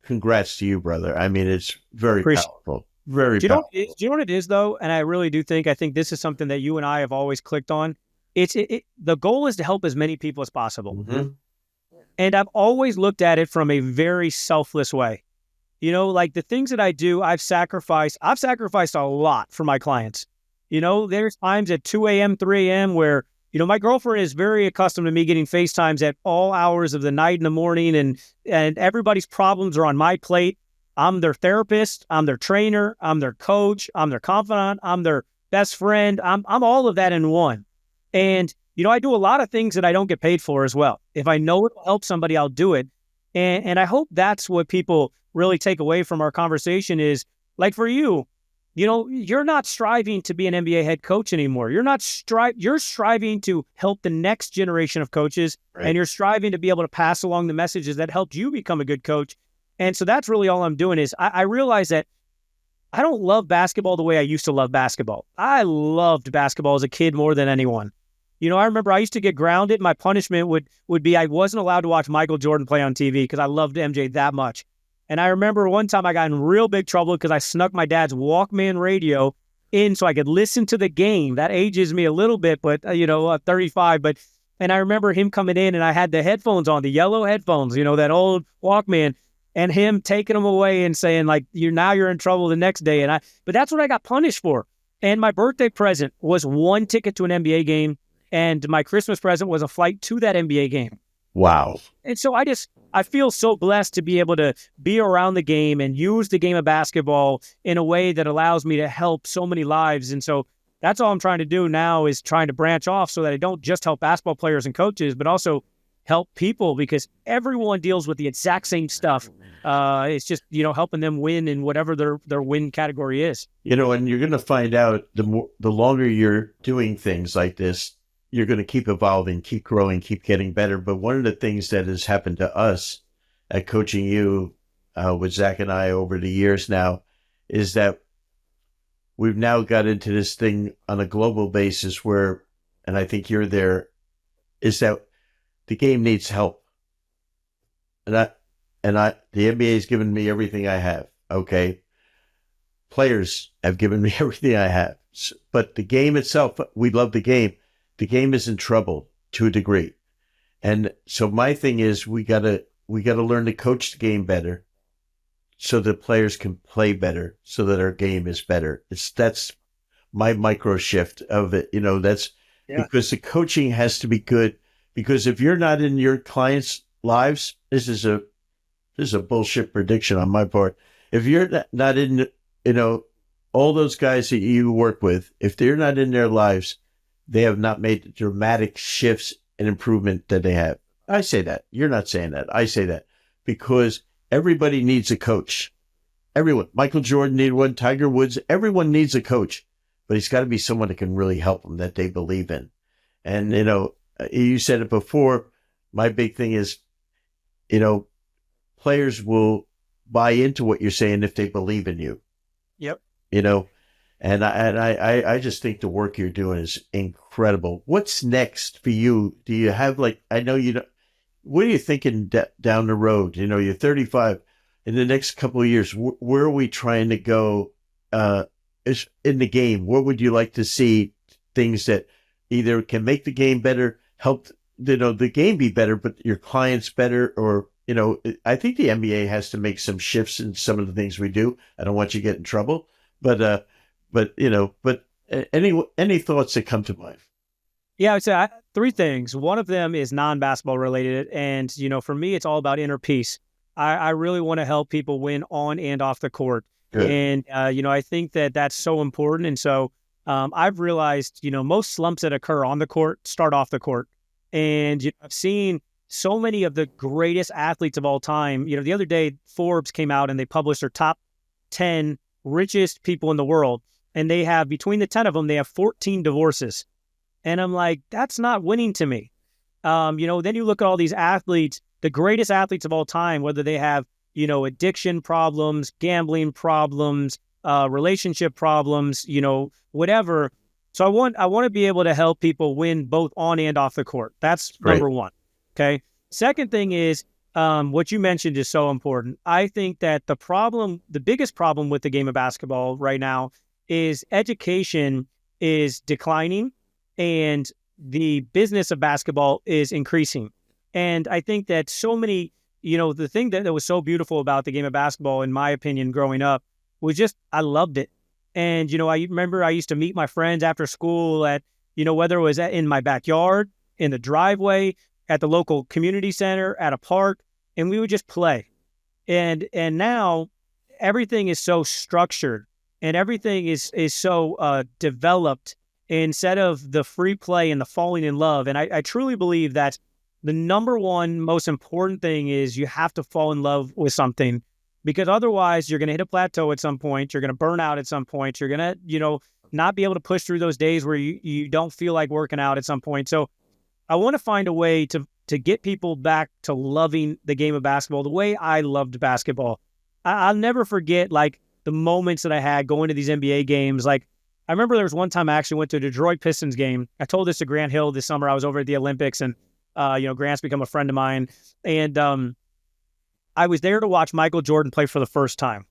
Speaker 2: congrats to you, brother. I mean, it's very powerful. Very powerful.
Speaker 1: Do you know what it is, though? And I really do think, I think this is something that you and I have always clicked on. The goal is to help as many people as possible.
Speaker 2: Mm-hmm.
Speaker 1: And I've always looked at it from a very selfless way. Like the things that I do, I've sacrificed a lot for my clients. There's times at 2 a.m., 3 a.m. where, my girlfriend is very accustomed to me getting FaceTimes at all hours of the night and the morning, and everybody's problems are on my plate. I'm their therapist. I'm their trainer. I'm their coach. I'm their confidant. I'm their best friend. I'm all of that in one. And, I do a lot of things that I don't get paid for as well. If I know it will help somebody, I'll do it. And I hope that's what people really take away from our conversation is, like for you, you're not striving to be an NBA head coach anymore. You're striving to help the next generation of coaches, right. And you're striving to be able to pass along the messages that helped you become a good coach. And so that's really all I'm doing is I realize that I don't love basketball the way I used to love basketball. I loved basketball as a kid more than anyone. I remember I used to get grounded. My punishment would be I wasn't allowed to watch Michael Jordan play on TV because I loved MJ that much. And I remember one time I got in real big trouble because I snuck my dad's Walkman radio in so I could listen to the game. That ages me a little bit, but, 35. And I remember him coming in and I had the headphones on, the yellow headphones, that old Walkman, and him taking them away and saying, like, you're in trouble the next day. But that's what I got punished for. And my birthday present was one ticket to an NBA game. And my Christmas present was a flight to that NBA game.
Speaker 2: Wow.
Speaker 1: And so I feel so blessed to be able to be around the game and use the game of basketball in a way that allows me to help so many lives. And so that's all I'm trying to do now is trying to branch off so that I don't just help basketball players and coaches, but also help people because everyone deals with the exact same stuff. It's just, helping them win in whatever their win category is.
Speaker 2: And you're going to find out the longer you're doing things like this, you're going to keep evolving, keep growing, keep getting better. But one of the things that has happened to us at Coaching You with Zach and I over the years now is that we've now got into this thing on a global basis where, and I think you're there, is that the game needs help. And the NBA has given me everything I have. Okay. Players have given me everything I have. But the game itself, we love the game. The game is in trouble to a degree. And so my thing is we gotta learn to coach the game better so that players can play better so that our game is better. That's my micro shift of it. Because the coaching has to be good, because if you're not in your clients' lives, this is a bullshit prediction on my part. If you're not in, all those guys that you work with, if they're not in their lives, they have not made the dramatic shifts and improvement that they have. I say that. You're not saying that. I say that because everybody needs a coach. Everyone. Michael Jordan needed one. Tiger Woods. Everyone needs a coach, but he's got to be someone that can really help them, that they believe in. And, you said it before. My big thing is, players will buy into what you're saying if they believe in you.
Speaker 1: Yep.
Speaker 2: And I just think the work you're doing is incredible. What's next for you? Do you have I know you don't, what are you thinking down the road? You're 35. In the next couple of years, where are we trying to go in the game? What would you like to see things that either can make the game better, help the game be better, but your clients better, or I think the NBA has to make some shifts in some of the things we do. I don't want you to get in trouble, but any thoughts that come to mind?
Speaker 1: Yeah, I would say three things. One of them is non-basketball related. And, for me, it's all about inner peace. I really want to help people win on and off the court.
Speaker 2: Good.
Speaker 1: And, I think that that's so important. And so I've realized, most slumps that occur on the court start off the court. And I've seen so many of the greatest athletes of all time. The other day, Forbes came out and they published their top 10 richest people in the world. And they have, between the 10 of them, they have 14 divorces. And I'm like, that's not winning to me. Then you look at all these athletes, the greatest athletes of all time, whether they have, addiction problems, gambling problems, relationship problems, whatever. So I want to be able to help people win both on and off the court. That's number one. Okay. Second thing is, what you mentioned is so important. I think that the biggest problem with the game of basketball right now is education is declining and the business of basketball is increasing. And I think that so many, the thing that was so beautiful about the game of basketball, in my opinion, growing up, was just, I loved it. And, I remember I used to meet my friends after school at, whether it was in my backyard, in the driveway, at the local community center, at a park, and we would just play. And now everything is so structured and everything is so developed instead of the free play and the falling in love. And I truly believe that the number one most important thing is you have to fall in love with something, because otherwise you're going to hit a plateau at some point. You're going to burn out at some point. You're going to, not be able to push through those days where you don't feel like working out at some point. So I want to find a way to get people back to loving the game of basketball the way I loved basketball. I'll never forget like the moments that I had going to these NBA games. Like, I remember there was one time I actually went to a Detroit Pistons game. I told this to Grant Hill this summer. I was over at the Olympics, and Grant's become a friend of mine. And I was there to watch Michael Jordan play for the first time.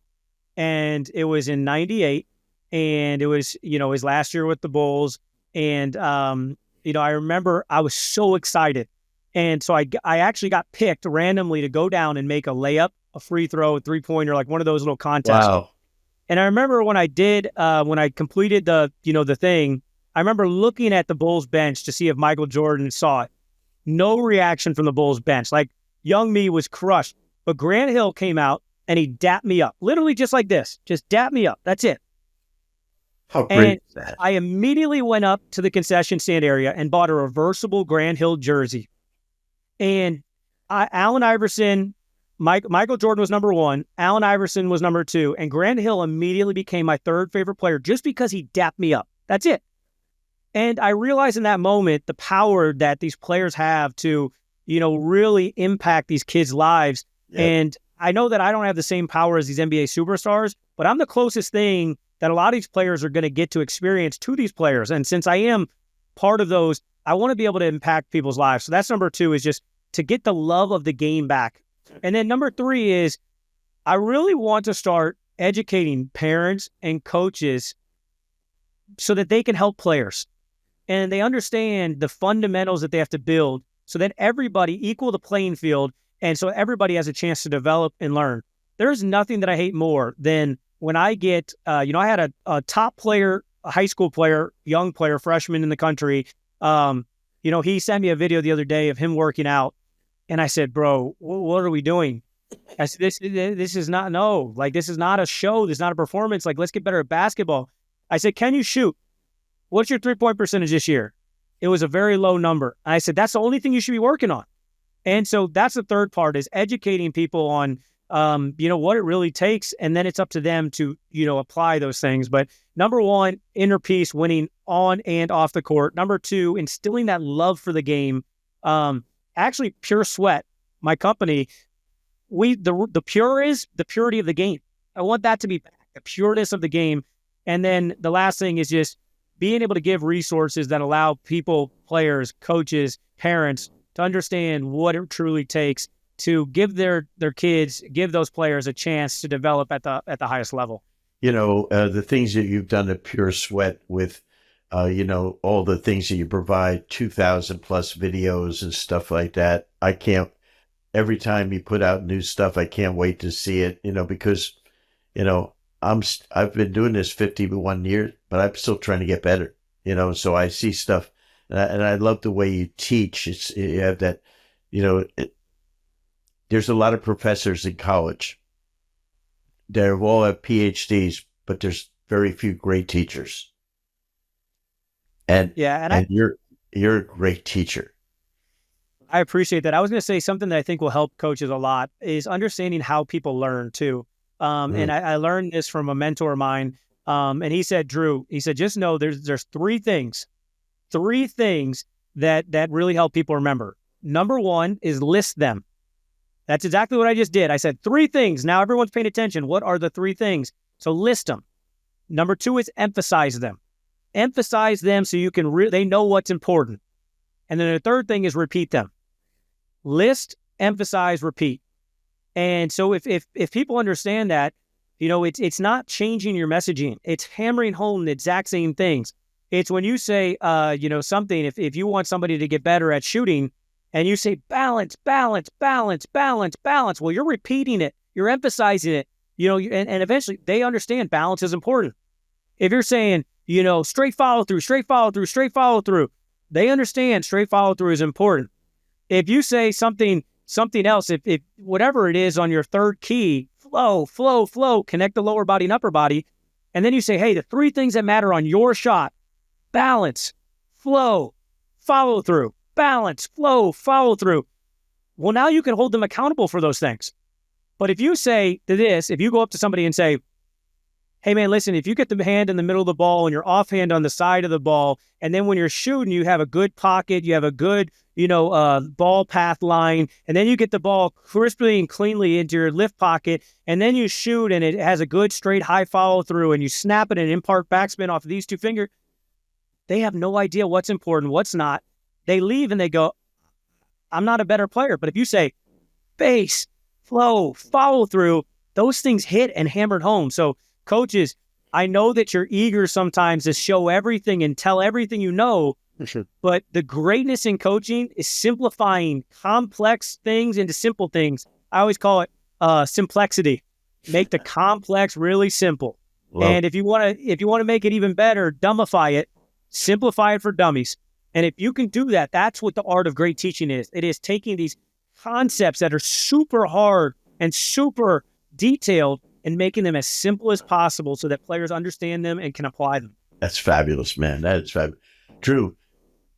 Speaker 1: And it was in 98, and it was, his last year with the Bulls. And, I remember I was so excited. And so I actually got picked randomly to go down and make a layup, a free throw, a three-pointer, like one of those little contests.
Speaker 2: Wow.
Speaker 1: And I remember when I did, when I completed the thing, I remember looking at the Bulls bench to see if Michael Jordan saw it. No reaction from the Bulls bench. Like, young me was crushed. But Grant Hill came out and he dapped me up. Literally just like this. Just dapped me up. That's it.
Speaker 2: How great is that?
Speaker 1: I immediately went up to the concession stand area and bought a reversible Grant Hill jersey. And Allen Iverson, Michael Jordan was number one. Allen Iverson was number two. And Grant Hill immediately became my third favorite player just because he dapped me up. That's it. And I realized in that moment the power that these players have to, really impact these kids' lives. Yep. And I know that I don't have the same power as these NBA superstars, but I'm the closest thing that a lot of these players are going to get to experience to these players. And since I am part of those, I want to be able to impact people's lives. So that's number two, is just to get the love of the game back. And then number three is I really want to start educating parents and coaches so that they can help players and they understand the fundamentals that they have to build so that everybody equal the playing field, and so everybody has a chance to develop and learn. There's nothing that I hate more than when I get, I had a top player, a high school player, young player, freshman in the country. He sent me a video the other day of him working out. And I said, bro, what are we doing? I said, this is not, no, like, this is not a show. This is not a performance. Like, let's get better at basketball. I said, can you shoot? What's your 3-point percentage this year? It was a very low number. I said, that's the only thing you should be working on. And so that's the third part, is educating people on, what it really takes. And then it's up to them to, apply those things. But number one, inner peace, winning on and off the court. Number two, instilling that love for the game. Actually, Pure Sweat, my company, the pure is the purity of the game. I want that to be back, the pureness of the game. And then the last thing is just being able to give resources that allow people, players, coaches, parents to understand what it truly takes to give their kids, give those players a chance to develop at the highest level.
Speaker 2: The things that you've done at Pure Sweat with, all the things that you provide, 2,000 plus videos and stuff like that. Every time you put out new stuff, I can't wait to see it, because, I've been doing this 51 years, but I'm still trying to get better, so I see stuff And I love the way you teach. You have that, there's a lot of professors in college that all have PhDs, but there's very few great teachers. And
Speaker 1: Yeah,
Speaker 2: and you're a great teacher.
Speaker 1: I appreciate that. I was going to say something that I think will help coaches a lot is understanding how people learn too. And I learned this from a mentor of mine. And he said, Drew, just know there's three things that really help people remember. Number one is list them. That's exactly what I just did. I said three things. Now everyone's paying attention. What are the three things? So list them. Number two is emphasize them. Emphasize them so you can they know what's important. And then the third thing is repeat them. List, emphasize, repeat. And so if people understand that, it's not changing your messaging. It's hammering home the exact same things. It's when you say, something, if you want somebody to get better at shooting and you say balance, balance, balance, balance, balance, well, you're repeating it. You're emphasizing it, and eventually they understand balance is important. If you're saying, straight follow through, straight follow through, straight follow through, they understand straight follow through is important. If you say something else, if whatever it is on your third key, flow, flow, flow, connect the lower body and upper body, and then you say, hey, the three things that matter on your shot, balance, flow, follow through, balance, flow, follow through. Well, now you can hold them accountable for those things. But if you say to this, if you go up to somebody and say, hey, man, listen, if you get the hand in the middle of the ball and your offhand on the side of the ball, and then when you're shooting, you have a good pocket, you have a good, ball path line, and then you get the ball crisply and cleanly into your lift pocket, and then you shoot, and it has a good straight high follow through, and you snap it and impart backspin off of these two fingers. They have no idea what's important, what's not. They leave and they go, I'm not a better player. But if you say base, flow, follow through, those things hit and hammered home. So coaches, I know that you're eager sometimes to show everything and tell everything you know, but the greatness in coaching is simplifying complex things into simple things. I always call it simplexity. Make the complex really simple. Well, and if you want to make it even better, dumbify it, simplify it for dummies. And if you can do that, that's what the art of great teaching is. It is taking these concepts that are super hard and super detailed and making them as simple as possible so that players understand them and can apply them.
Speaker 2: That's fabulous, man. That is fabulous. Drew,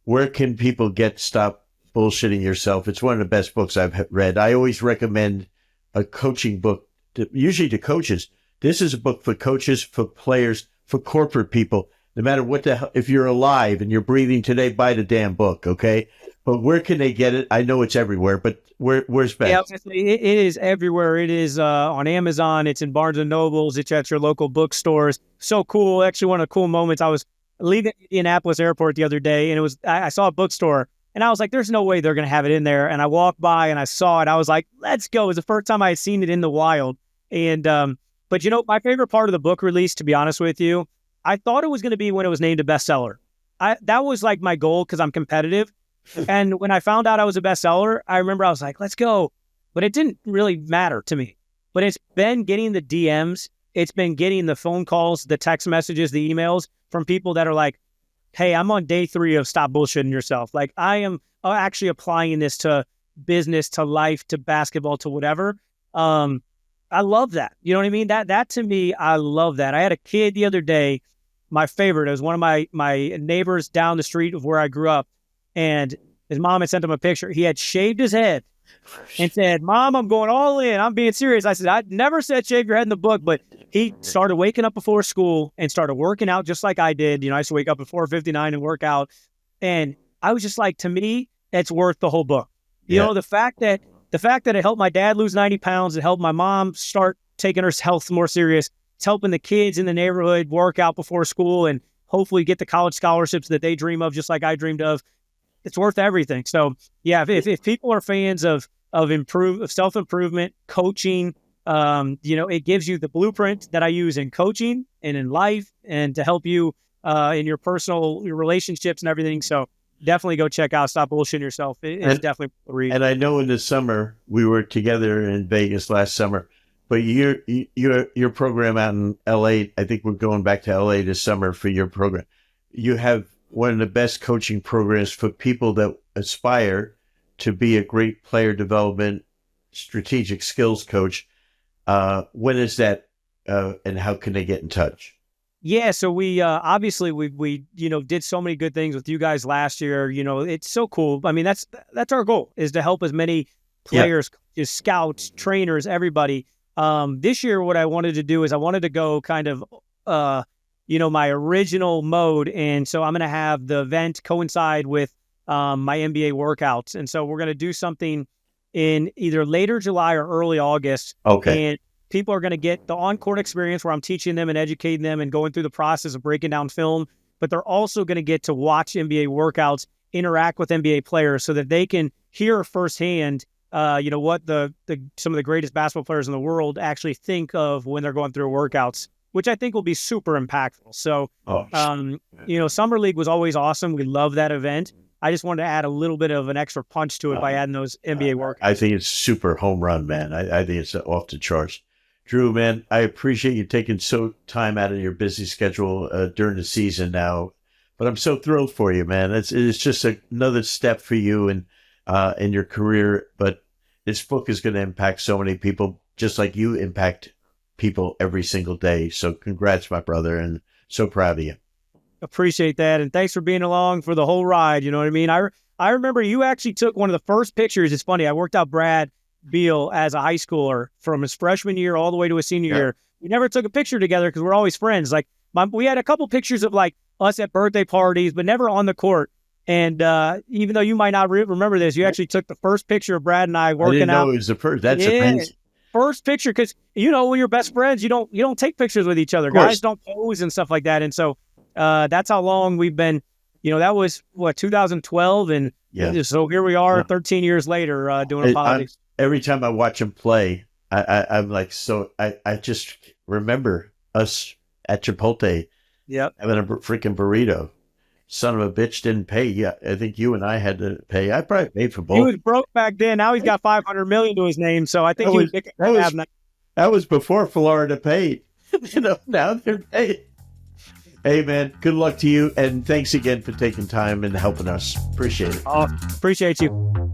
Speaker 2: where can people Stop Bullshitting Yourself? It's one of the best books I've read. I always recommend a coaching book, usually to coaches. This is a book for coaches, for players, for corporate people. No matter what the hell, if you're alive and you're breathing today, buy the damn book, okay? But where can they get it? I know it's everywhere, but where's best?
Speaker 1: Yeah, it is everywhere. It is on Amazon. It's in Barnes & Nobles. It's at your local bookstores. So cool. Actually, one of the cool moments, I was leaving Indianapolis Airport the other day, and I saw a bookstore, and I was like, there's no way they're going to have it in there. And I walked by, and I saw it. I was like, let's go. It was the first time I had seen it in the wild. And but, my favorite part of the book release, to be honest with you, I thought it was going to be when it was named a bestseller. That was like my goal because I'm competitive. And when I found out I was a bestseller, I remember I was like, let's go. But it didn't really matter to me. But it's been getting the DMs. It's been getting the phone calls, the text messages, the emails from people that are like, hey, I'm on day 3 of Stop Bullshitting Yourself. Like, I am actually applying this to business, to life, to basketball, to whatever. I love that. You know what I mean? That to me, I love that. I had a kid the other day, my favorite. It was one of my neighbors down the street of where I grew up. And his mom had sent him a picture. He had shaved his head and said, Mom, I'm going all in. I'm being serious. I said, I never said shave your head in the book, but he started waking up before school and started working out just like I did. I used to wake up at 4:59 and work out. And I was just like, to me, it's worth the whole book. You know, the fact that it helped my dad lose 90 pounds, it helped my mom start taking her health more serious. It's helping the kids in the neighborhood work out before school and hopefully get the college scholarships that they dream of, just like I dreamed of. It's worth everything. So yeah, if people are fans of self-improvement, coaching, it gives you the blueprint that I use in coaching and in life and to help you in your relationships and everything. So definitely go check out Stop Bullshitting Yourself. It's definitely a read.
Speaker 2: And I know in the summer, we were together in Vegas last summer, but your program out in LA, I think we're going back to LA this summer for your program. You have one of the best coaching programs for people that aspire to be a great player development, strategic skills coach. When is that, and how can they get in touch?
Speaker 1: Yeah, so we obviously we did so many good things with you guys last year. It's so cool. I mean, that's our goal, is to help as many players, scouts, trainers, everybody. This year, what I wanted to do is I wanted to go kind of my original mode, and so I'm going to have the event coincide with my NBA workouts, and so we're going to do something in either later July or early August.
Speaker 2: Okay.
Speaker 1: And people are going to get the on-court experience where I'm teaching them and educating them and going through the process of breaking down film, but they're also going to get to watch NBA workouts, interact with NBA players so that they can hear firsthand, what some of the greatest basketball players in the world actually think of when they're going through workouts, which I think will be super impactful. So, Summer League was always awesome. We love that event. I just wanted to add a little bit of an extra punch to it by adding those NBA workouts.
Speaker 2: I think it's super home run, man. I think it's off the charts. Drew, man, I appreciate you taking time out of your busy schedule during the season now, but I'm so thrilled for you, man. It's just another step for you in your career, but this book is going to impact so many people, just like you impact people every single day. So congrats, my brother, and so proud of you.
Speaker 1: Appreciate that, and thanks for being along for the whole ride. You know what I mean? I remember you actually took one of the first pictures. It's funny. I worked out Brad Beal as a high schooler from his freshman year all the way to his senior year. We never took a picture together because we're always friends. Like we had a couple pictures of like us at birthday parties, but never on the court. And even though you might not remember this, you actually took the first picture of Brad and I working out.
Speaker 2: I didn't know it was the first. That's amazing.
Speaker 1: First picture, because when you're best friends, you don't take pictures with each other. Guys don't pose and stuff like that. And so that's how long we've been. That was 2012, and so here we are, 13 years later, doing politics.
Speaker 2: Every time I watch him play, I'm like, I just remember us at Chipotle having a freaking burrito. Son of a bitch didn't pay. Yeah, I think you and I had to pay. I probably paid for both.
Speaker 1: He was broke back then. Now he's got $500 million to his name, so I think
Speaker 2: that was before Florida paid. Now they're paying. Hey, man, good luck to you, and thanks again for taking time and helping us. Appreciate it.
Speaker 1: Appreciate you.